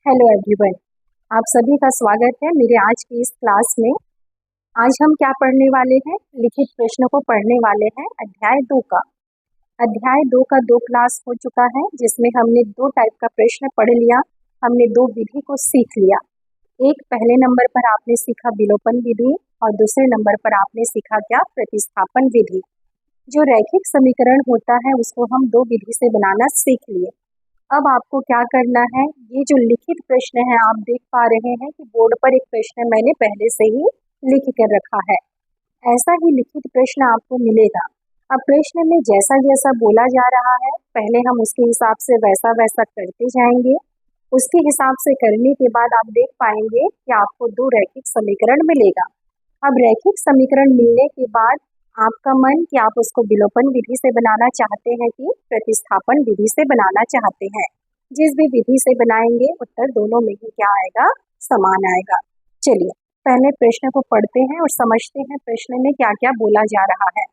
Hello everyone, आप सभी का स्वागत है मेरे आज की इस क्लास में। आज हम क्या पढ़ने वाले हैं? लिखित प्रश्नों को पढ़ने वाले हैं अध्याय 2 का। अध्याय 2 का 2 क्लास हो चुका है, जिसमें हमने 2 टाइप का प्रश्न पढ़ लिया। हमने 2 विधि को सीख लिया। एक पहले नंबर पर आपने सीखा विलोपन विधि और दूसरे नंबर पर आपने सीखा क्या? प्रतिस्थापन विधि। जो रैखिक समीकरण होता है उसको हम 2 विधि से बनाना सीख लिए। अब आपको क्या करना है, ये जो लिखित प्रश्न है आप देख पा रहे हैं कि बोर्ड पर एक प्रश्न मैंने पहले से ही लिख कर रखा है। ऐसा ही लिखित प्रश्न आपको मिलेगा। अब प्रश्न में जैसा जैसा बोला जा रहा है पहले हम उसके हिसाब से वैसा वैसा करते जाएंगे। उसके हिसाब से करने के बाद आप देख पाएंगे कि आपको 2 रैखिक समीकरण मिलेगा। अब रैखिक समीकरण मिलने के बाद आपका मन कि आप उसको विलोपन विधि से बनाना चाहते हैं कि प्रतिस्थापन विधि से बनाना चाहते हैं। जिस भी विधि से बनाएंगे उत्तर दोनों में ही क्या आएगा? समान आएगा। चलिए पहले प्रश्न को पढ़ते हैं और समझते हैं प्रश्न में क्या क्या बोला जा रहा है।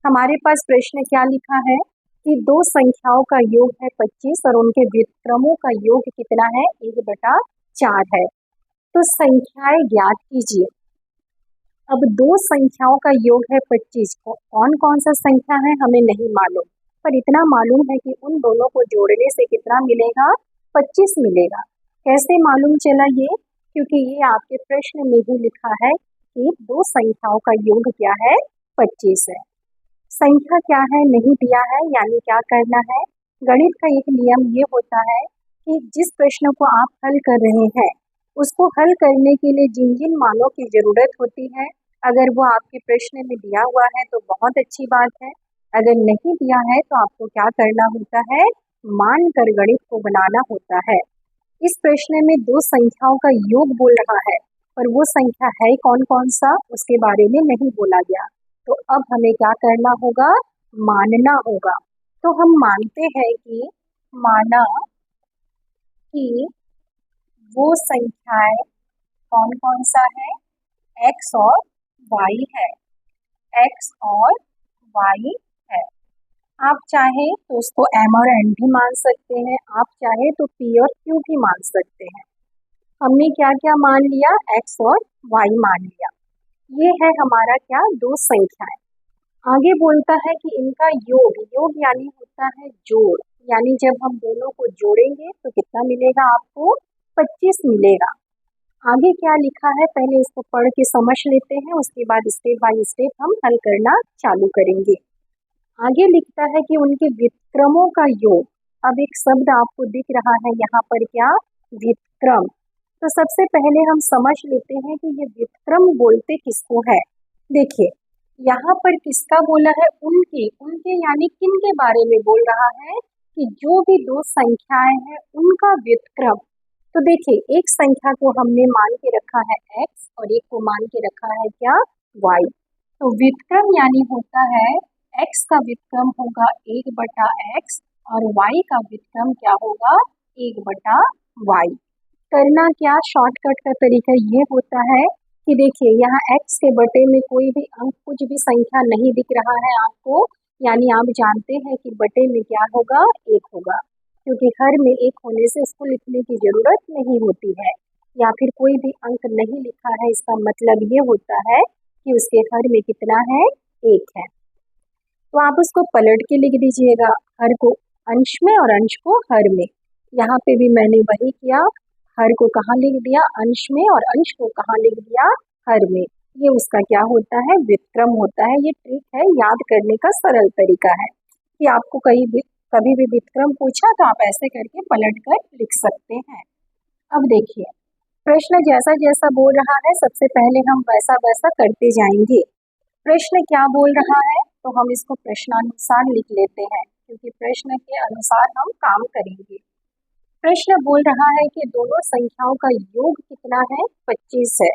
हमारे पास प्रश्न क्या लिखा है कि 2 संख्याओं का योग है 25 और उनके व्युत्क्रमों का योग कितना है? 1/4 है। तो संख्याएं ज्ञात कीजिए। अब 2 संख्याओं का योग है 25 को कौन कौन सा संख्या है हमें नहीं मालूम, पर इतना मालूम है कि उन दोनों को जोड़ने से कितना मिलेगा? 25 मिलेगा। कैसे मालूम चला ये? क्योंकि ये आपके प्रश्न में ही लिखा है कि 2 संख्याओं का योग क्या है? 25 है। संख्या क्या है नहीं दिया है, यानी क्या करना है? गणित का एक नियम ये होता है कि जिस प्रश्न को आप हल कर रहे हैं उसको हल करने के लिए जिन जिन मानों की जरूरत होती है, अगर वो आपके प्रश्न में दिया हुआ है तो बहुत अच्छी बात है। अगर नहीं दिया है तो आपको क्या करना होता है? मान कर गणित को बनाना होता है। इस प्रश्न में 2 संख्याओं का योग बोल रहा है, पर वो संख्या है कौन कौन सा उसके बारे में नहीं बोला गया। तो अब हमें क्या करना होगा? मानना होगा। तो हम मानते हैं कि माना कि वो संख्याएं कौन कौन सा है? x और y है। x और y है। आप चाहे तो उसको m और n भी मान सकते हैं, आप चाहे तो p और q भी मान सकते हैं। हमने क्या क्या मान लिया? x और y मान लिया। ये है हमारा क्या? 2 संख्याएं। आगे बोलता है कि इनका योग, योग यानी होता है जोड़, यानी जब हम दोनों को जोड़ेंगे तो कितना मिलेगा आपको? 25 मिलेगा। आगे क्या लिखा है पहले इसको पढ़ के समझ लेते हैं, उसके बाद स्टेप बाय स्टेप हम हल करना चालू करेंगे। आगे लिखता है कि उनके व्युत्क्रमों का योग। अब एक शब्द आपको दिख रहा है यहाँ पर, क्या? व्युत्क्रम। तो सबसे पहले हम समझ लेते हैं कि ये व्युत्क्रम बोलते किसको है। देखिए यहाँ पर किसका बोला है? उनके। उनके यानी किन के बारे में बोल रहा है? कि जो भी 2 संख्याएं हैं उनका व्युत्क्रम। तो देखिए एक संख्या को हमने मान के रखा है x और एक को मान के रखा है क्या? y। तो व्युत्क्रम यानी होता है x का व्युत्क्रम होगा 1/x और y का व्युत्क्रम क्या होगा? 1/y। करना क्या? शॉर्टकट का तरीका ये होता है कि देखिए यहाँ x के बटे में कोई भी अंक, कुछ भी संख्या नहीं दिख रहा है आपको, यानी आप जानते हैं कि बटे में क्या होगा? 1 होगा, क्योंकि हर में 1 होने से इसको लिखने की जरूरत नहीं होती है। या फिर कोई भी अंक नहीं लिखा है, इसका मतलब ये होता है कि उसके हर में कितना है? 1 है। तो आप उसको पलट के लिख दीजिएगा, हर को अंश में और अंश को हर में। यहाँ पे भी मैंने वही किया, हर को कहाँ लिख दिया? अंश में, और अंश को कहाँ लिख दिया? हर में। ये उसका क्या होता है? व्युत्क्रम होता है। ये ट्रिक है, याद करने का सरल तरीका है कि आपको कभी भी व्युत्क्रम पूछा तो आप ऐसे करके पलट कर लिख सकते हैं। अब देखिए प्रश्न जैसा जैसा बोल रहा है सबसे पहले हम वैसा वैसा करते जाएंगे। प्रश्न क्या बोल रहा है तो हम इसको प्रश्नानुसार लिख लेते हैं, क्योंकि प्रश्न के अनुसार हम काम करेंगे। प्रश्न बोल रहा है कि दोनों संख्याओं का योग कितना है? 25 है।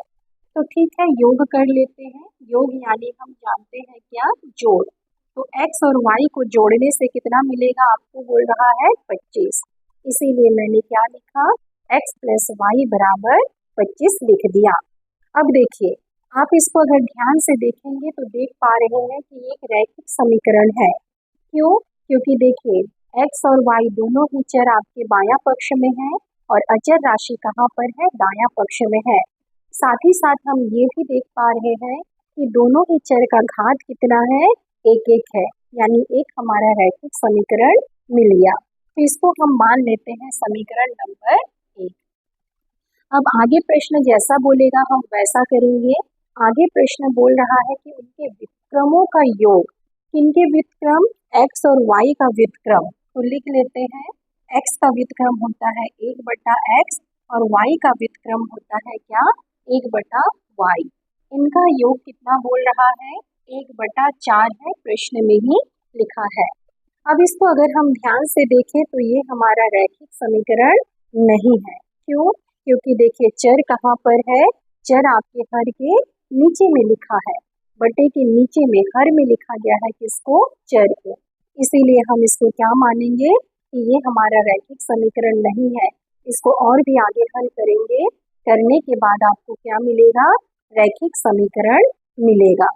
तो ठीक है, योग कर लेते हैं। योग यानी हम जानते हैं क्या? जोड़। तो x और y को जोड़ने से कितना मिलेगा? आपको बोल रहा है 25। इसीलिए मैंने क्या लिखा? x + y = 25 लिख दिया। अब देखिए आप इसको अगर ध्यान से देखेंगे तो देख पा रहे हैं कि एक रैखिक समीकरण है। क्यों? क्योंकि देखिए x और y दोनों ही चर आपके बायां पक्ष में हैं और अचर राशि कहाँ पर है, दायां पक्ष में है। साथ ही साथ हम ये भी देख पा रहे हैं कि दोनों ही चर का घात कितना है, एक एक है, यानी एक हमारा रैखिक समीकरण मिल गया। तो इसको हम मान लेते हैं समीकरण नंबर 1। अब आगे प्रश्न जैसा बोलेगा हम वैसा करेंगे। आगे प्रश्न बोल रहा है कि उनके व्युत्क्रमों का योग, किनके व्युत्क्रम, x और y का व्युत्क्रम। तो लिख लेते हैं, x का व्युत्क्रम होता है 1/x और y का व्युत्क्रम होता है क्या, 1/y। इनका योग कितना बोल रहा है, 1/4 है, प्रश्न में ही लिखा है। अब इसको अगर हम ध्यान से देखें तो ये हमारा रैखिक समीकरण नहीं है। क्यों, क्योंकि देखिए चर कहाँ पर है, चर आपके हर के नीचे में लिखा है, बटे के नीचे में हर में लिखा गया है किसको, चर को। इसीलिए हम इसको क्या मानेंगे कि ये हमारा रैखिक समीकरण नहीं है। इसको और भी आगे हल करेंगे, करने के बाद आपको क्या मिलेगा, रैखिक समीकरण मिलेगा।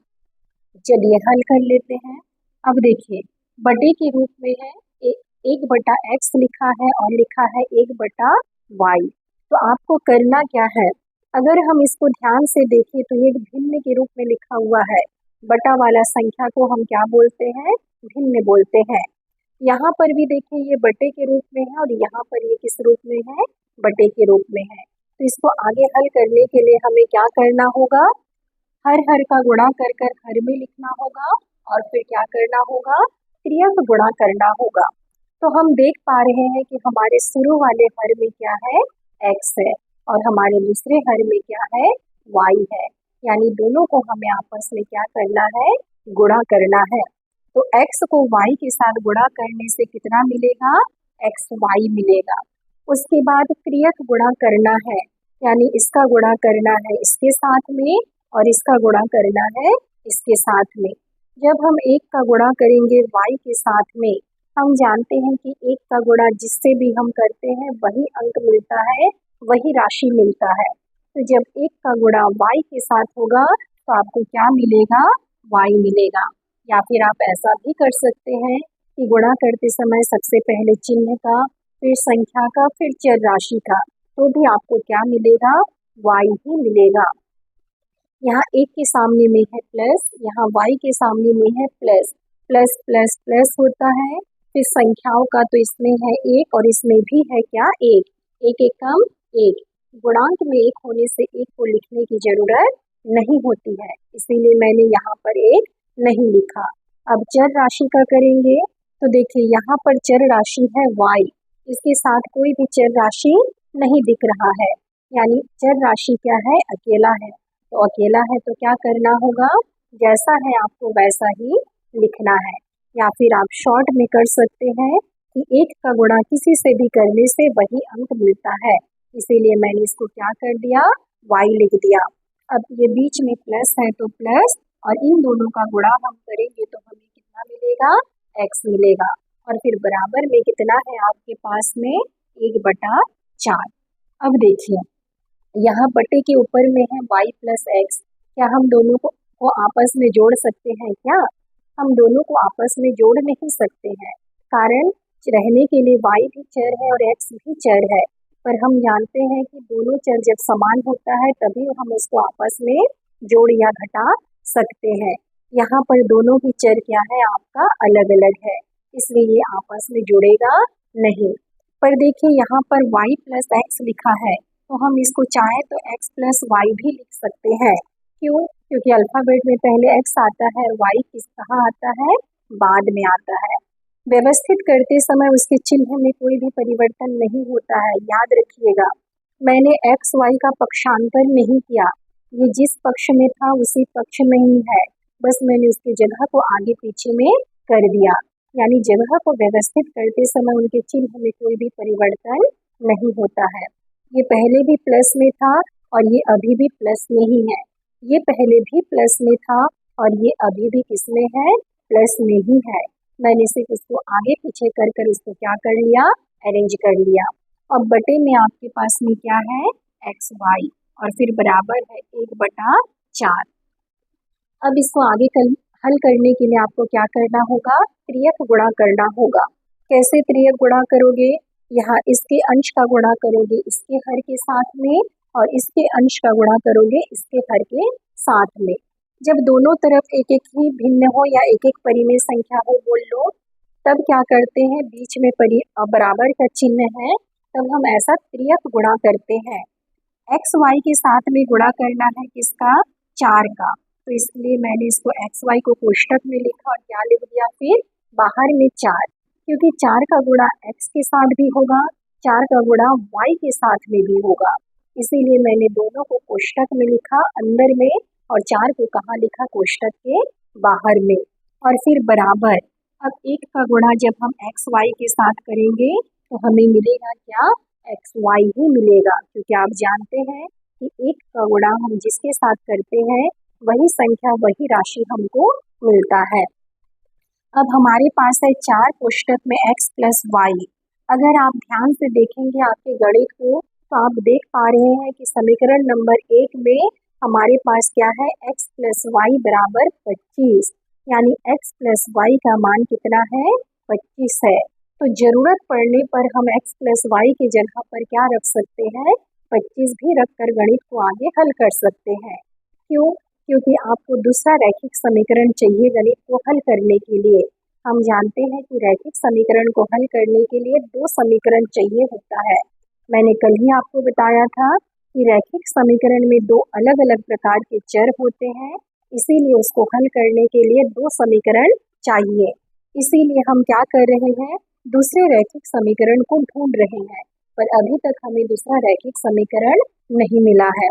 चलिए हल कर लेते हैं। अब देखिए बटे के रूप में है 1/x लिखा है और लिखा है 1/y। तो आपको करना क्या है, अगर हम इसको ध्यान से देखें तो ये भिन्न के रूप में लिखा हुआ है। बटा वाला संख्या को हम क्या बोलते हैं, भिन्न बोलते हैं। यहाँ पर भी देखिए ये बटे के रूप में है और यहाँ पर ये किस रूप में है, बटे के रूप में है। तो इसको आगे हल करने के लिए हमें क्या करना होगा, हर हर का गुणा कर कर हर में लिखना होगा और फिर क्या करना होगा, त्रियक गुणा करना होगा। तो हम देख पा रहे हैं कि हमारे शुरू वाले हर में क्या है, x है और हमारे दूसरे हर में क्या है, y है। यानी दोनों को हमें आपस में क्या करना है, गुणा करना है। तो x को y के साथ गुणा करने से कितना मिलेगा, xy मिलेगा। उसके बाद त्रियक गुणा करना है, यानी इसका गुणा करना है इसके साथ में और इसका गुणा करना है इसके साथ में। जब हम एक का गुणा करेंगे y के साथ में, हम जानते हैं कि एक का गुणा जिससे भी हम करते हैं वही अंक मिलता है, वही राशि मिलता है। तो जब एक का गुणा y के साथ होगा तो आपको क्या मिलेगा, y मिलेगा। या फिर आप ऐसा भी कर सकते हैं कि गुणा करते समय सबसे पहले चिन्ह का, फिर संख्या का, फिर चर राशि का, तो भी आपको क्या मिलेगा, y ही मिलेगा। यहाँ एक के सामने में है प्लस, यहाँ y के सामने में है प्लस, प्लस प्लस प्लस होता है। फिर संख्याओं का तो इसमें है एक और इसमें भी है क्या, एक, एक एक कम एक। गुणांक में एक होने से एक को लिखने की जरूरत नहीं होती है, इसीलिए मैंने यहाँ पर एक नहीं लिखा। अब चर राशि का करेंगे तो देखिए यहाँ पर चर राशि है y, इसके साथ कोई भी चर राशि नहीं दिख रहा है, यानी चर राशि क्या है, अकेला है। तो अकेला है तो क्या करना होगा, जैसा है आपको वैसा ही लिखना है। या फिर आप शॉर्ट में कर सकते हैं कि एक का गुणा किसी से भी करने से वही अंक मिलता है, इसीलिए मैंने इसको क्या कर दिया, y लिख दिया। अब ये बीच में प्लस है तो प्लस, और इन दोनों का गुणा हम करेंगे तो हमें कितना मिलेगा, x मिलेगा। और फिर बराबर में कितना है आपके पास में, 1/4। अब देखिए यहाँ बटे के ऊपर में है y + x, क्या हम दोनों को आपस में जोड़ सकते हैं क्या, हम दोनों को आपस में जोड़ नहीं सकते हैं, कारण रहने के लिए y भी चर है और x भी चर है। पर हम जानते हैं कि दोनों चर जब समान होता है तभी हम उसको आपस में जोड़ या घटा सकते हैं। यहाँ पर दोनों ही चर क्या है आपका, अलग अलग है, इसलिए ये आपस में जुड़ेगा नहीं। पर देखिए यहाँ पर y + x लिखा है, तो हम इसको चाहे तो x + y भी लिख सकते हैं। क्यों, क्योंकि अल्फाबेट में पहले x आता है, y कहाँ आता है, बाद में आता है। व्यवस्थित करते समय उसके चिन्ह में कोई भी परिवर्तन नहीं होता है, याद रखिएगा। मैंने x y का पक्षांतर नहीं किया, ये जिस पक्ष में था उसी पक्ष में ही है, बस मैंने उसकी जगह को आगे पीछे में कर दिया। यानी जगह को व्यवस्थित करते समय उनके चिन्ह में कोई भी परिवर्तन नहीं होता है। ये पहले भी प्लस में था और ये अभी भी प्लस में ही है, ये पहले भी प्लस में था और ये अभी भी किस में है, प्लस में ही है। मैंने सिर्फ उसको आगे पीछे कर कर उसको क्या कर लिया, अरेंज कर लिया। अब बटे में आपके पास में क्या है, एक्स वाई, और फिर बराबर है 1/4। अब इसको आगे हल करने के लिए आपको क्या करना होगा, त्रियक गुणा करना होगा। कैसे त्रियक गुणा करोगे, यहाँ इसके अंश का गुणा करोगे इसके हर के साथ में और इसके अंश का गुणा करोगे इसके हर के साथ में। जब दोनों तरफ एक एक ही भिन्न हो या एक एक परिमेय संख्या हो बोल लो, तब क्या करते हैं, बीच में बराबर का चिन्ह है, तब हम ऐसा त्रियक गुणा करते हैं। एक्स वाई के साथ में गुणा करना है किसका, 4 का, तो इसलिए मैंने इसको एक्स वाई को कोष्टक में लिखा और क्या लिख दिया फिर बाहर में 4, क्योंकि 4 का गुणा x के साथ भी होगा, 4 का गुणा y के साथ में भी होगा, इसीलिए मैंने दोनों को कोष्टक में लिखा अंदर में और 4 को कहाँ लिखा, कोष्टक के बाहर में। और फिर बराबर, अब 1 का गुणा जब हम एक्स वाई के साथ करेंगे तो हमें मिलेगा क्या, एक्स वाई ही मिलेगा, क्योंकि आप जानते हैं कि 1 का गुणा हम जिसके साथ करते हैं वही संख्या वही राशि हमको मिलता है। अब हमारे पास है 4 कोष्टक में x प्लस वाई। अगर आप ध्यान से देखेंगे आपके गणित को तो आप देख पा रहे हैं कि समीकरण नंबर 1 में हमारे पास क्या है, x प्लस वाई बराबर 25, यानी x प्लस वाई का मान कितना है, 25 है। तो जरूरत पड़ने पर हम x प्लस वाई की जगह पर क्या रख सकते हैं, 25 भी रखकर गणित को आगे हल कर सकते हैं। क्यों, क्योंकि आपको दूसरा रैखिक समीकरण चाहिए गणित को हल करने के लिए। हम जानते हैं कि रैखिक समीकरण को हल करने के लिए 2 समीकरण चाहिए होता है। मैंने कल ही आपको बताया था कि रैखिक समीकरण में 2 अलग अलग प्रकार के चर होते हैं, इसीलिए उसको हल करने के लिए 2 समीकरण चाहिए। इसीलिए हम क्या कर रहे हैं, दूसरे रैखिक समीकरण को ढूंढ रहे हैं, पर अभी तक हमें दूसरा रैखिक समीकरण नहीं मिला है।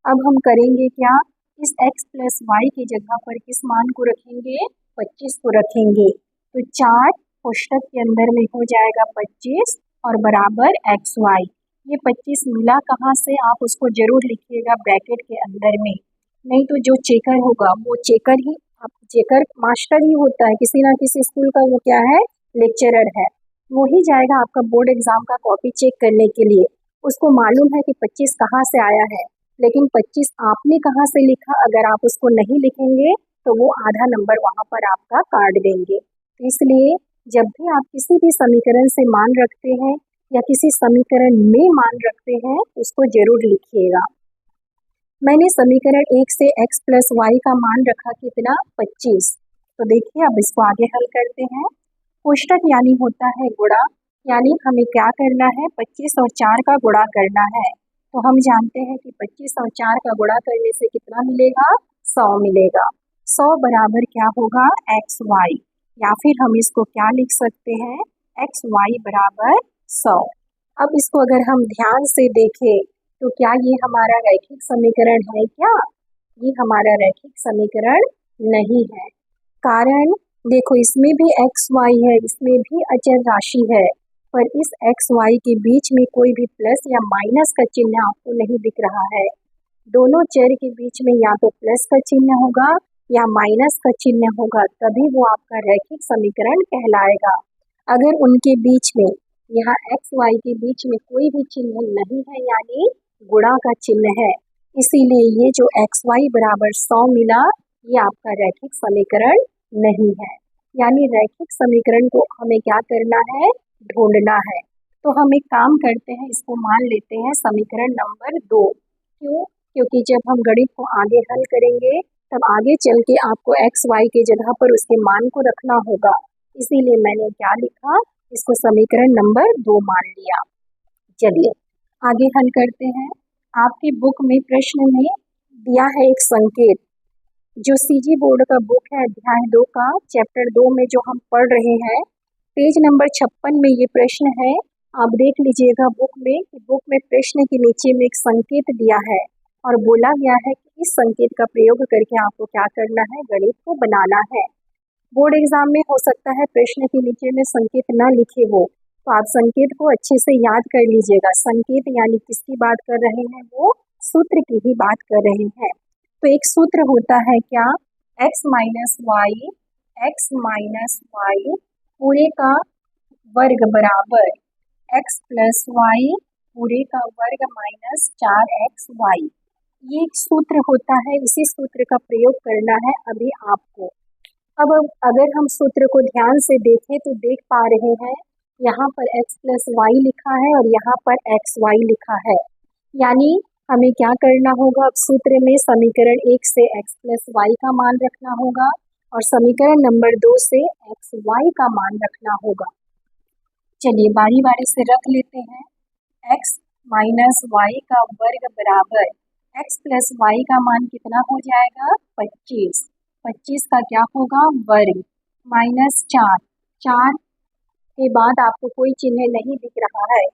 अब हम करेंगे क्या, इस x प्लस वाई की जगह पर किस मान को रखेंगे, 25 को रखेंगे, तो 4 कोष्टक के अंदर में हो जाएगा 25 और बराबर एक्स वाई। ये 25 मिला कहाँ से, आप उसको जरूर लिखिएगा ब्रैकेट के अंदर में, नहीं तो जो चेकर होगा वो चेकर ही, आप चेकर मास्टर ही होता है किसी ना किसी स्कूल का, वो क्या है, लेक्चरर है, वो ही जाएगा आपका बोर्ड एग्जाम का कॉपी चेक करने के लिए। उसको मालूम है कि 25 कहाँ से आया है, लेकिन 25 आपने कहाँ से लिखा, अगर आप उसको नहीं लिखेंगे तो वो आधा नंबर वहाँ पर आपका काट देंगे। तो इसलिए जब भी आप किसी भी समीकरण से मान रखते हैं या किसी समीकरण में मान रखते हैं उसको जरूर लिखिएगा। मैंने समीकरण 1 से x प्लस वाई का मान रखा कितना, 25। तो देखिए अब इसको आगे हल करते हैं। कोष्टक यानी होता है गुणा, यानी हमें क्या करना है, 25 और 4 का गुणा करना है। तो हम जानते हैं कि 25 और 4 का गुणा करने से कितना मिलेगा, 100 मिलेगा। 100 बराबर क्या होगा, एक्स वाई, या फिर हम इसको क्या लिख सकते हैं, एक्स वाई बराबर 100। अब इसको अगर हम ध्यान से देखें तो क्या ये हमारा रैखिक समीकरण है क्या, ये हमारा रैखिक समीकरण नहीं है। कारण देखो इसमें भी एक्स वाई है, इसमें भी अचर राशि है, पर इस एक्स वाई के बीच में कोई भी प्लस या माइनस का चिन्ह आपको नहीं दिख रहा है। दोनों चर के बीच में या तो प्लस का चिन्ह होगा या माइनस का चिन्ह होगा, तभी वो आपका रैखिक समीकरण कहलाएगा। अगर उनके बीच में, यहाँ एक्स वाई के बीच में कोई भी चिन्ह नहीं है, यानी गुणा का चिन्ह है, इसीलिए ये जो एक्स वाई बराबर 100 मिला, ये आपका रैखिक समीकरण नहीं है। यानी रैखिक समीकरण को हमें क्या करना है, ढूंढना है। तो हम एक काम करते हैं, इसको मान लेते हैं समीकरण नंबर 2। क्यों, क्योंकि जब हम गणित को आगे हल करेंगे तब आगे चल के आपको एक्स वाई के जगह पर उसके मान को रखना होगा, इसीलिए मैंने क्या लिखा, इसको समीकरण नंबर 2 मान लिया। चलिए आगे हल करते हैं। आपकी बुक में प्रश्न में दिया है एक संकेत, जो सीजी बोर्ड का बुक है अध्याय 2 का चैप्टर 2 में जो हम पढ़ रहे हैं, पेज नंबर 56 में ये प्रश्न है। आप देख लीजिएगा बुक में कि बुक में प्रश्न के नीचे में एक संकेत दिया है और बोला गया है कि इस संकेत का प्रयोग करके आपको क्या करना है, गणित को बनाना है। बोर्ड एग्जाम में हो सकता है प्रश्न के नीचे में संकेत न लिखे हो, तो आप संकेत को अच्छे से याद कर लीजिएगा। संकेत यानी किसकी बात कर रहे हैं, वो सूत्र की ही बात कर रहे हैं। तो एक सूत्र होता है क्या, x माइनस वाई पूरे का वर्ग बराबर x प्लस वाई पूरे का वर्ग माइनस 4x वाई। ये एक सूत्र होता है, इसी सूत्र का प्रयोग करना है अभी आपको। अब अगर हम सूत्र को ध्यान से देखें तो देख पा रहे हैं यहाँ पर x प्लस वाई लिखा है और यहाँ पर एक्स वाई लिखा है। यानी हमें क्या करना होगा, अब सूत्र में समीकरण 1 से x प्लस वाई का मान रखना होगा और समीकरण नंबर 2 से एक्स वाई का मान रखना होगा। चलिए बारी बारी से रख लेते हैं। x माइनस वाई का वर्ग बराबर x प्लस वाई का मान कितना हो जाएगा, 25। 25 का क्या होगा, वर्ग, माइनस 4। 4 के बाद आपको कोई चिन्ह नहीं दिख रहा है,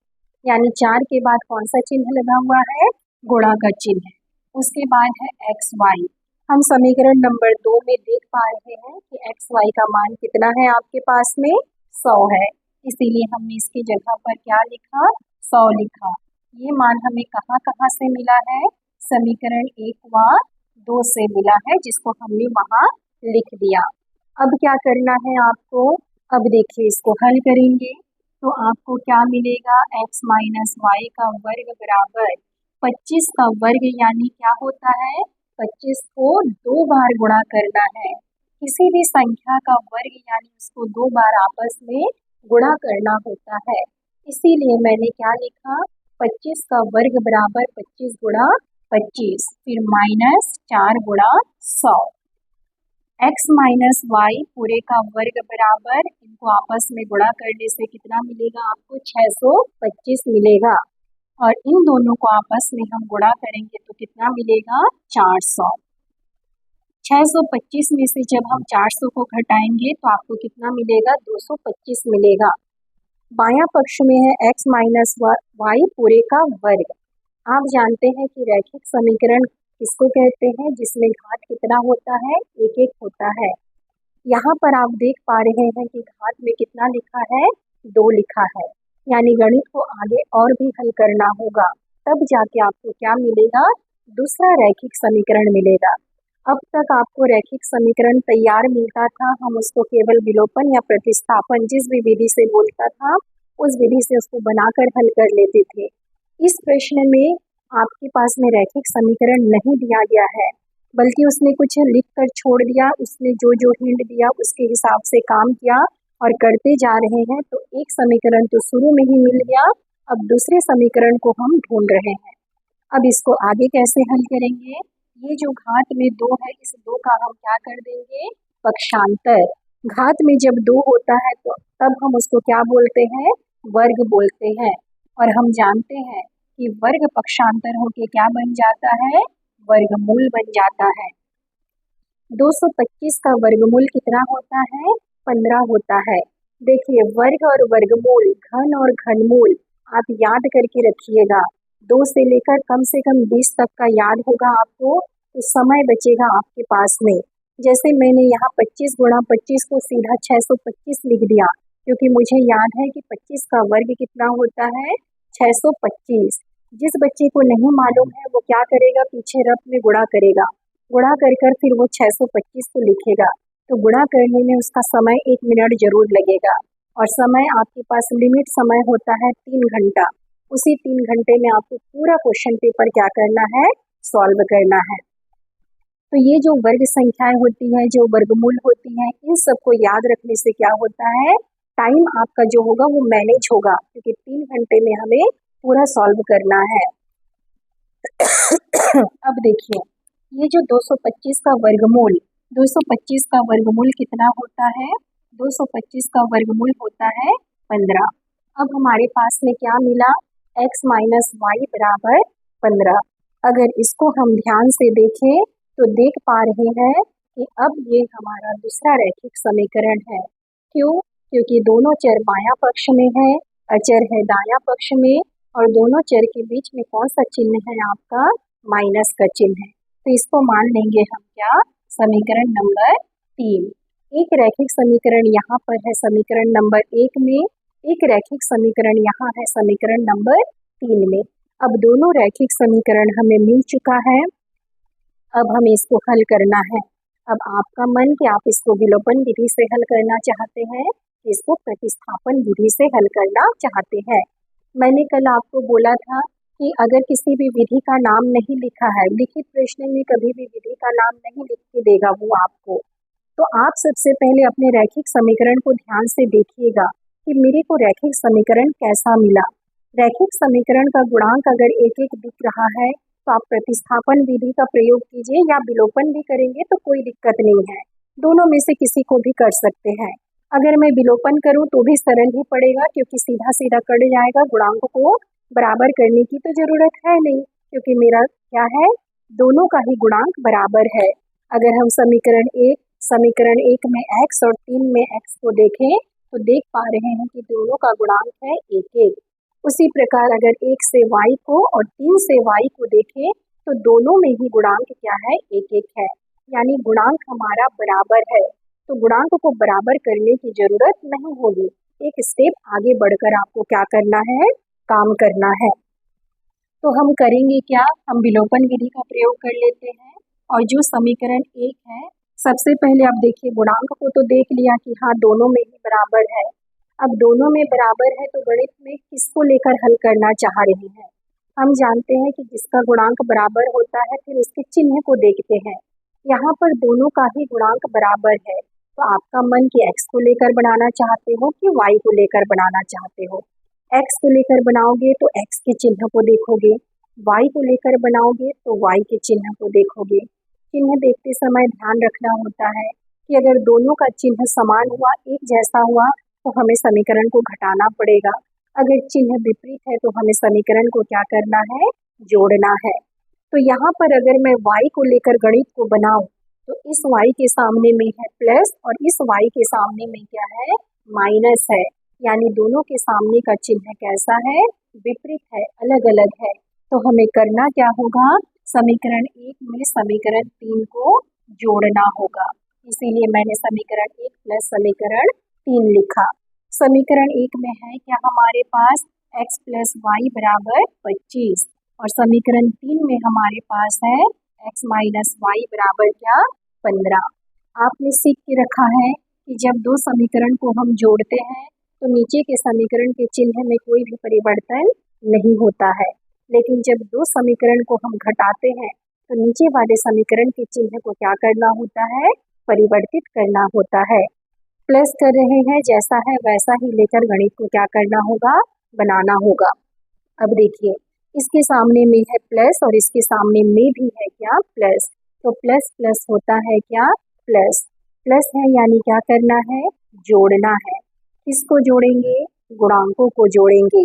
यानी 4 के बाद कौन सा चिन्ह लगा हुआ है, गुणा का चिन्ह। उसके बाद है एक्स वाई। हम समीकरण नंबर 2 में देख पा रहे हैं कि एक्स वाई का मान कितना है, आपके पास में 100 है, इसीलिए हमने इसकी जगह पर क्या लिखा, 100 लिखा। ये मान हमें कहाँ कहाँ से मिला है, समीकरण 1 व 2 से मिला है, जिसको हमने वहाँ लिख दिया। अब क्या करना है आपको, अब देखिए इसको हल करेंगे तो आपको क्या मिलेगा, x माइनस वाई का वर्ग बराबर 25 का वर्ग, यानी क्या होता है, 25 को 2 बार गुणा करना है। किसी भी संख्या का वर्ग यानी उसको 2 बार आपस में गुणा करना होता है, इसीलिए मैंने क्या लिखा, 25 का वर्ग बराबर 25 गुणा 25, फिर माइनस 4 गुणा 100। x माइनस वाई पूरे का वर्ग बराबर, इनको आपस में गुणा करने से कितना मिलेगा आपको, 625 मिलेगा, और इन दोनों को आपस में हम गुणा करेंगे तो कितना मिलेगा, 400। 625 में से जब हम 400 को घटाएंगे तो आपको कितना मिलेगा, 225 मिलेगा। बायां पक्ष में है x माइनस वाई पूरे का वर्ग। आप जानते हैं कि रैखिक समीकरण किसको कहते हैं, जिसमें घात कितना होता है, एक एक होता है। यहाँ पर आप देख पा रहे हैं कि घात में कितना लिखा है, 2 लिखा है, यानी गणित को आगे और भी हल करना होगा, तब जाके आपको क्या मिलेगा, दूसरा रैखिक समीकरण मिलेगा। अब तक आपको रैखिक समीकरण तैयार मिलता था, हम उसको केवल विलोपन या प्रतिस्थापन जिस भी विधि से बोलता था उस विधि से उसको बनाकर हल कर लेते थे। इस प्रश्न में आपके पास में रैखिक समीकरण नहीं दिया गया है, बल्कि उसने कुछ लिख कर छोड़ दिया, उसने जो जो हिंट दिया उसके हिसाब से काम किया और करते जा रहे हैं। तो एक समीकरण तो शुरू में ही मिल गया, अब दूसरे समीकरण को हम ढूंढ रहे हैं। अब इसको आगे कैसे हल करेंगे, ये जो घात में 2 है, इस 2 का हम क्या कर देंगे, पक्षांतर। घात में जब 2 होता है तो तब हम उसको क्या बोलते हैं, वर्ग बोलते हैं, और हम जानते हैं कि वर्ग पक्षांतर होके क्या बन जाता है, वर्गमूल बन जाता है। 225 का वर्गमूल कितना होता है, 15 होता है। देखिए वर्ग और वर्गमूल, घन और घनमूल आप याद करके रखिएगा, 2 से लेकर कम से कम 20 तक का याद होगा आपको, तो समय बचेगा आपके पास में। जैसे मैंने यहाँ 25 गुणा 25 को सीधा 625 लिख दिया, क्योंकि मुझे याद है कि 25 का वर्ग कितना होता है, 625। जिस बच्चे को नहीं मालूम है वो क्या करेगा, पीछे रफ में गुणा करेगा, गुणा कर फिर वो 625 को लिखेगा, तो गुणा करने में उसका समय 1 मिनट जरूर लगेगा, और समय आपके पास लिमिट समय होता है 3 घंटा। उसी 3 घंटे में आपको पूरा क्वेश्चन पेपर क्या करना है, सॉल्व करना है। तो ये जो वर्ग संख्याएं होती हैं, जो वर्गमूल होती हैं, इन सबको याद रखने से क्या होता है, टाइम आपका जो होगा वो मैनेज होगा, क्योंकि 3 घंटे में हमें पूरा सॉल्व करना है। अब देखिए ये जो 225 का वर्गमूल, 225 का वर्गमूल कितना होता है, 225 का वर्गमूल होता है 15। अब हमारे पास में क्या मिला, x माइनस वाई बराबर 15। अगर इसको हम ध्यान से देखें तो देख पा रहे हैं कि अब ये हमारा दूसरा रैखिक समीकरण है। क्यों, क्योंकि दोनों चर बायां पक्ष में है, अचर है दायां पक्ष में, और दोनों चर के बीच में कौन सा चिन्ह है आपका, माइनस का चिन्ह है। तो इसको मान लेंगे हम क्या, समीकरण नंबर 3। एक रैखिक समीकरण यहाँ पर है समीकरण नंबर 1 में, एक रैखिक समीकरण यहाँ है समीकरण नंबर 3 में। अब दोनों रैखिक समीकरण हमें मिल चुका है, अब हमें इसको हल करना है। अब आपका मन कि आप इसको विलोपन विधि से हल करना चाहते हैं, इसको प्रतिस्थापन विधि से हल करना चाहते हैं। मैंने कल आपको बोला था कि अगर किसी भी विधि का नाम नहीं लिखा है, लिखित प्रश्न में कभी भी विधि का नाम नहीं लिख के देगा वो आपको, तो आप सबसे पहले अपने रैखिक समीकरण को ध्यान से देखिएगा कि मेरे को रैखिक समीकरण कैसा मिला। रैखिक समीकरण का गुणांक अगर एक एक दिख रहा है तो आप प्रतिस्थापन विधि का प्रयोग कीजिए या विलोपन भी करेंगे तो कोई दिक्कत नहीं है, दोनों में से किसी को भी कर सकते हैं। अगर मैं विलोपन करूं तो भी सरल ही पड़ेगा क्योंकि सीधा सीधा कट जाएगा, गुणांक को बराबर करने की तो जरूरत है नहीं क्योंकि मेरा क्या है, दोनों का ही गुणांक बराबर है। अगर हम समीकरण एक में x और 3 में x को देखें तो देख पा रहे हैं कि दोनों का गुणांक है एक एक। उसी प्रकार अगर 1 से y को और 3 से y को देखें तो दोनों में ही गुणांक क्या है, एक एक है, यानी गुणांक हमारा बराबर है। तो गुणांक को बराबर करने की जरूरत नहीं होगी, एक स्टेप आगे बढ़कर आपको क्या करना है, काम करना है। तो हम करेंगे क्या, हम विलोपन विधि का प्रयोग कर लेते हैं और जो समीकरण एक है, सबसे पहले आप देखिए गुणांक को तो देख लिया कि हाँ दोनों में ही बराबर है। अब दोनों में बराबर है तो गणित में किसको लेकर हल करना चाह रहे हैं, हम जानते हैं कि जिसका गुणांक बराबर होता है फिर उसके चिन्ह को देखते हैं। यहाँ पर दोनों का ही गुणांक बराबर है तो आपका मन कि x को लेकर बनाना चाहते हो कि y को लेकर बनाना चाहते हो। x को लेकर बनाओगे तो x के चिन्ह को देखोगे, y को लेकर बनाओगे तो y के चिन्ह को देखोगे। चिन्ह देखते समय ध्यान रखना होता है कि अगर दोनों का चिन्ह समान हुआ, एक जैसा हुआ तो हमें समीकरण को घटाना पड़ेगा, अगर चिन्ह विपरीत है तो हमें समीकरण को क्या करना है, जोड़ना है। तो यहाँ पर अगर मैं y को लेकर गणित को बनाऊं तो इस y के सामने में है प्लस और इस y के सामने में क्या है, माइनस है, यानी दोनों के सामने का चिन्ह कैसा है, विपरीत है, अलग अलग है। तो हमें करना क्या होगा, समीकरण एक में समीकरण 3 को जोड़ना होगा, इसीलिए मैंने समीकरण 1 प्लस समीकरण 3 लिखा। समीकरण एक में है क्या हमारे पास x प्लस वाई बराबर 25 और समीकरण 3 में हमारे पास है x माइनस वाई बराबर क्या, 15। आपने सीख के रखा है कि जब दो समीकरण को हम जोड़ते हैं तो नीचे के समीकरण के चिन्ह में कोई भी परिवर्तन नहीं होता है, लेकिन जब दो समीकरण को हम घटाते हैं तो नीचे वाले समीकरण के चिन्ह को क्या करना होता है, परिवर्तित करना होता है। प्लस कर रहे हैं, जैसा है वैसा ही लेकर गणित को क्या करना होगा, बनाना होगा। अब देखिए इसके सामने में है प्लस और इसके सामने में भी है क्या, प्लस, तो प्लस प्लस होता है क्या, प्लस। प्लस है यानी क्या करना है, जोड़ना है। किसको जोड़ेंगे, गुणांकों को जोड़ेंगे।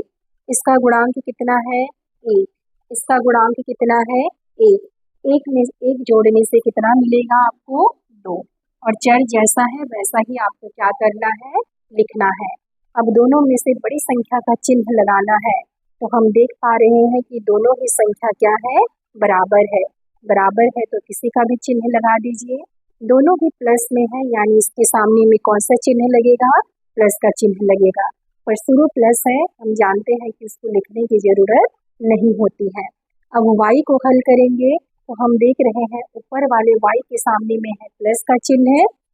इसका गुणांक कितना है, एक, इसका गुणांक कितना है, एक, एक में एक जोड़ने से कितना मिलेगा आपको, 2, और चर जैसा है वैसा ही आपको क्या करना है, लिखना है। अब दोनों में से बड़ी संख्या का चिन्ह लगाना है, तो हम देख पा रहे हैं कि दोनों ही संख्या क्या है, बराबर है। बराबर है तो किसी का भी चिन्ह लगा दीजिए, दोनों ही प्लस में है यानी इसके सामने में कौन सा चिन्ह लगेगा, प्लस का चिन्ह लगेगा। पर शुरू प्लस है, हम जानते हैं कि इसको लिखने की जरूरत नहीं होती है। अब y को हल करेंगे तो हम देख रहे हैं ऊपर वाले y के सामने में है प्लस का चिन्ह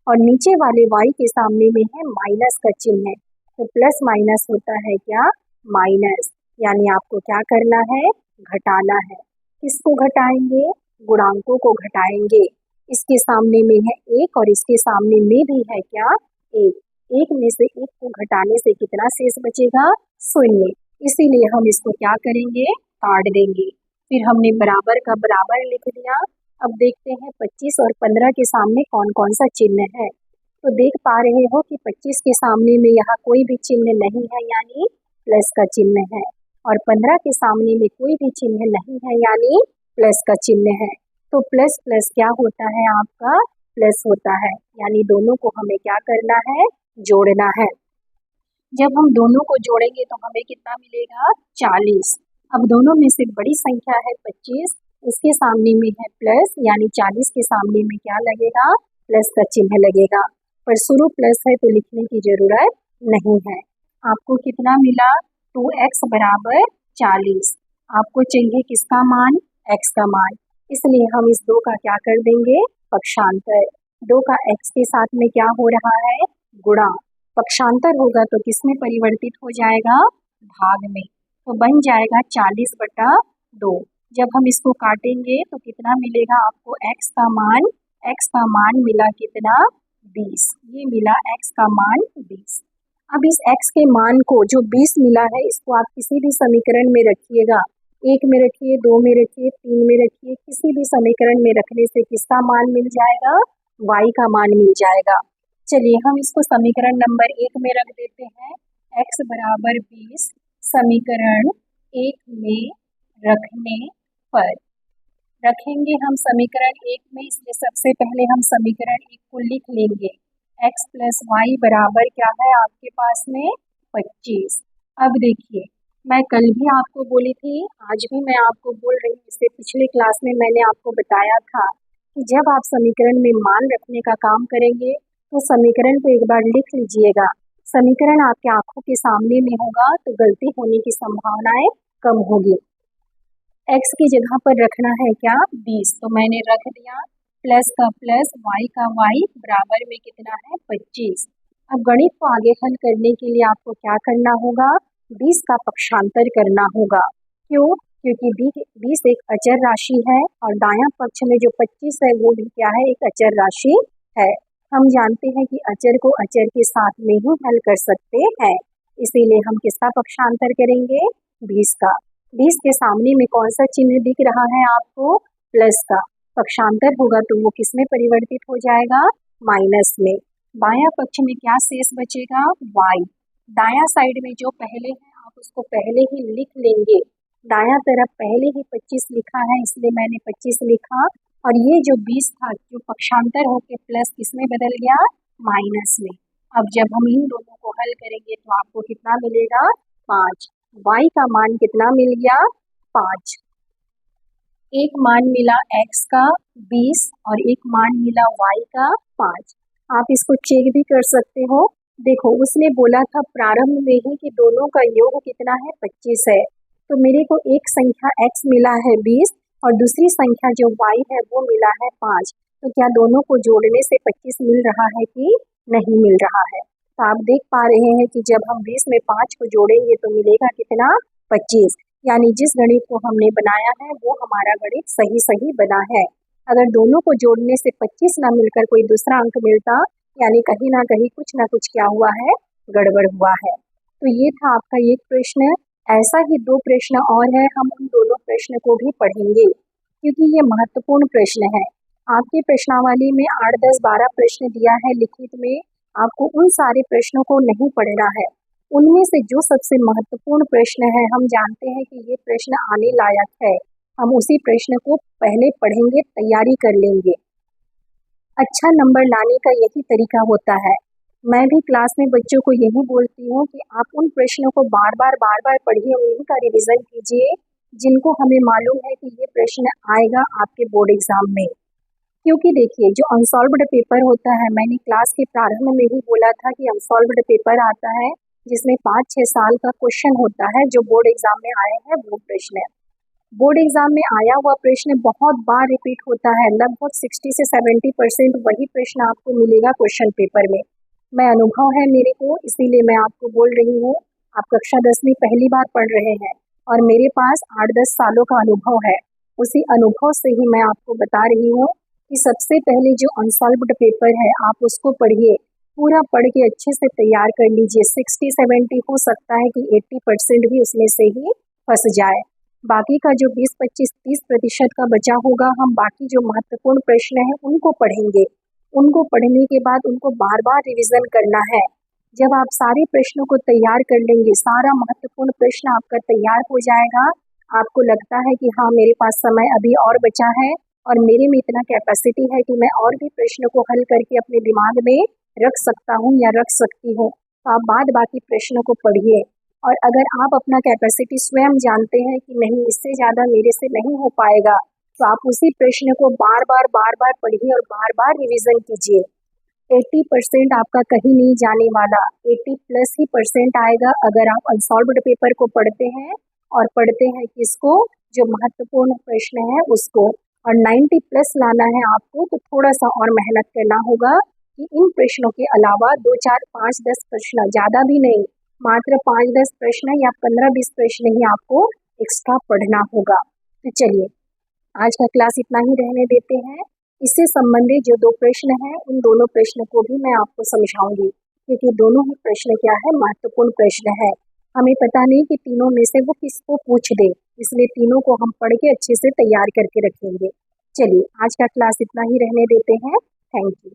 और नीचे वाले y के सामने में है माइनस का चिन्ह। तो प्लस माइनस होता है क्या, माइनस, यानी आपको क्या करना है, घटाना है। किसको घटाएंगे, गुणांकों को घटाएंगे। इसके सामने में है एक और इसके सामने में भी है क्या, एक, एक में से एक को घटाने से कितना शेष बचेगा, 0, इसीलिए हम इसको क्या करेंगे, काट देंगे। फिर हमने बराबर का बराबर लिख दिया। अब देखते हैं 25 और 15 के सामने कौन कौन सा चिन्ह है। तो देख पा रहे हो कि 25 के सामने में यहाँ कोई भी चिन्ह नहीं है यानी प्लस का चिन्ह है, और 15 के सामने में कोई भी चिन्ह नहीं है यानी प्लस का चिन्ह है। तो प्लस प्लस क्या होता है आपका, प्लस होता है, यानी दोनों को हमें क्या करना है, जोड़ना है। जब हम दोनों को जोड़ेंगे तो हमें कितना मिलेगा, 40। अब दोनों में से बड़ी संख्या है 25, इसके सामने में है प्लस यानी 40 के सामने में क्या लगेगा, प्लस का चिन्ह लगेगा। पर शुरू प्लस है तो लिखने की जरूरत नहीं है। आपको कितना मिला, 2x बराबर 40। आपको चाहिए किसका मान, x का मान, इसलिए हम इस 2 का क्या कर देंगे, पक्षांतर। 2 का x के साथ में क्या हो रहा है, गुणा। पक्षांतर होगा तो किसमें परिवर्तित हो जाएगा, भाग में, तो बन जाएगा 40/2। जब हम इसको काटेंगे तो कितना मिलेगा आपको, x का मान मिला कितना, 20, ये मिला x का मान 20। अब इस x के मान को जो 20 मिला है इसको आप किसी भी समीकरण में रखिएगा, 1 में रखिए, 2 में रखिए, 3 में रखिए, किसी भी समीकरण में रखने से किसका मान मिल जाएगा, y का मान मिल जाएगा। चलिए हम इसको समीकरण नंबर 1 में रख देते हैं, x बराबर 20 समीकरण 1 में रखने पर, रखेंगे हम समीकरण 1 में, इसलिए सबसे पहले हम समीकरण 1 को लिख लेंगे, x प्लस वाई बराबर क्या है आपके पास में 25। अब देखिए मैं कल भी आपको बोली थी, आज भी मैं आपको बोल रही हूँ, इससे पिछले क्लास में मैंने आपको बताया था कि जब आप समीकरण में मान रखने का काम करेंगे तो समीकरण को एक बार लिख लीजिएगा। समीकरण आपके आंखों के सामने में होगा तो गलती होने की संभावनाएं कम होगी। x की जगह पर रखना है क्या 20, तो मैंने रख दिया, प्लस का प्लस y का y बराबर में कितना है 25। अब गणित को आगे हल करने के लिए आपको क्या करना होगा, 20 का पक्षांतर करना होगा। क्यों? क्योंकि 20 एक अचर राशि है और दायां पक्ष में जो 25 है वो भी क्या है, एक अचर राशि है। हम जानते हैं कि अचर को अचर के साथ में ही हल कर सकते हैं, इसीलिए हम किसका पक्षांतर करेंगे, 20 का। 20 के सामने में कौन सा चिन्ह दिख रहा है आपको, प्लस का। पक्षांतर होगा तो वो किस में परिवर्तित हो जाएगा, माइनस में। बायां पक्ष में क्या शेष बचेगा, y। दायां साइड में जो पहले है आप उसको पहले ही लिख लेंगे, दायां तरफ पहले ही 25 लिखा है इसलिए मैंने 25 लिखा, और ये जो 20 था जो पक्षांतर होके प्लस किस में बदल गया, माइनस में। अब जब हम इन दोनों को हल करेंगे तो आपको कितना मिलेगा, 5। y का मान कितना मिल गया, 5। एक मान मिला x का 20 और एक मान मिला y का 5। आप इसको चेक भी कर सकते हो। देखो उसने बोला था प्रारंभ में ही कि दोनों का योग कितना है, 25 है, तो मेरे को एक संख्या x मिला है 20 और दूसरी संख्या जो y है वो मिला है 5। तो क्या दोनों को जोड़ने से 25 मिल रहा है कि नहीं मिल रहा है। तो आप देख पा रहे हैं कि जब हम 20 में 5 को जोड़ेंगे तो मिलेगा कितना, 25। यानी जिस गणित को हमने बनाया है वो हमारा गणित सही बना है। अगर दोनों को जोड़ने से 25 ना मिलकर कोई दूसरा अंक मिलता, यानी कहीं ना कहीं कुछ ना कुछ क्या हुआ है, गड़बड़ हुआ है। तो ये था आपका एक प्रश्न। ऐसा ही 2 प्रश्न और है, हम उन दोनों प्रश्न को भी पढ़ेंगे क्योंकि ये महत्वपूर्ण प्रश्न है। आपके प्रश्नावली में 8, 10, 12 प्रश्न दिया है लिखित में, आपको उन सारे प्रश्नों को नहीं पढ़ना है। उनमें से जो सबसे महत्वपूर्ण प्रश्न है, हम जानते हैं कि ये प्रश्न आने लायक है, हम उसी प्रश्न को पहले पढ़ेंगे, तैयारी कर लेंगे। अच्छा नंबर लाने का यही तरीका होता है। मैं भी क्लास में बच्चों को यही बोलती हूँ कि आप उन प्रश्नों को बार बार पढ़िए, उन्हीं का रिवीजन कीजिए जिनको हमें मालूम है कि ये प्रश्न आएगा आपके बोर्ड एग्जाम में। क्योंकि देखिए जो अनसॉल्व्ड पेपर होता है, मैंने क्लास के प्रारंभ में ही बोला था कि अनसॉल्व्ड पेपर आता है जिसमें 5-6 साल का क्वेश्चन होता है, जो बोर्ड एग्जाम में आए हैं वो प्रश्न है। बोर्ड एग्जाम में आया हुआ प्रश्न बहुत बार रिपीट होता है, लगभग 60 से 70% वही प्रश्न आपको मिलेगा क्वेश्चन पेपर में। मैं अनुभव है मेरे को, इसीलिए मैं आपको बोल रही हूँ। आप कक्षा 10 में पहली बार पढ़ रहे हैं और मेरे पास 8-10 सालों का अनुभव है, उसी अनुभव से ही मैं आपको बता रही हूँ कि सबसे पहले जो अनसॉल्व्ड पेपर है आप उसको पढ़िए, पूरा पढ़ के अच्छे से तैयार कर लीजिए। 60-70 हो सकता है कि 80% भी उसमें से ही फंस जाए। बाकी का जो 20-25-30% का बचा होगा, हम बाकी जो महत्वपूर्ण प्रश्न हैं उनको पढ़ेंगे। उनको पढ़ने के बाद उनको बार बार रिवीजन करना है। जब आप सारे प्रश्नों को तैयार कर लेंगे, सारा महत्वपूर्ण प्रश्न आपका तैयार हो जाएगा, आपको लगता है कि हाँ मेरे पास समय अभी और बचा है और मेरे में इतना कैपेसिटी है कि मैं और भी प्रश्नों को हल करके अपने दिमाग में रख सकता हूँ या रख सकती हूँ, तो आप बाद बाकी प्रश्नों को पढ़िए। और अगर आप अपना कैपेसिटी स्वयं जानते हैं कि नहीं इससे ज़्यादा मेरे से नहीं हो पाएगा, तो आप उसी प्रश्न को बार बार पढ़िए और बार बार रिवीजन कीजिए। 80% आपका कहीं नहीं जाने वाला, 80+ ही % आएगा अगर आप अनसॉल्व्ड पेपर को पढ़ते हैं और पढ़ते हैं किसको, जो महत्वपूर्ण प्रश्न है उसको। और 90+ लाना है आपको तो थोड़ा सा और मेहनत करना होगा कि इन प्रश्नों के अलावा 2, 4, 5, 10 प्रश्न, ज़्यादा भी नहीं, मात्र 5-10 प्रश्न या 15-20 प्रश्न ही आपको एक्स्ट्रा पढ़ना होगा। तो चलिए आज का क्लास इतना ही रहने देते हैं। इससे संबंधित जो 2 प्रश्न हैं उन दोनों प्रश्न को भी मैं आपको समझाऊंगी। क्योंकि दोनों ही प्रश्न क्या है, महत्वपूर्ण प्रश्न है। हमें पता नहीं कि तीनों में से वो किसको पूछ दे, इसलिए तीनों को हम पढ़ के अच्छे से तैयार करके रखेंगे। चलिए आज का क्लास इतना ही रहने देते हैं। Thank you.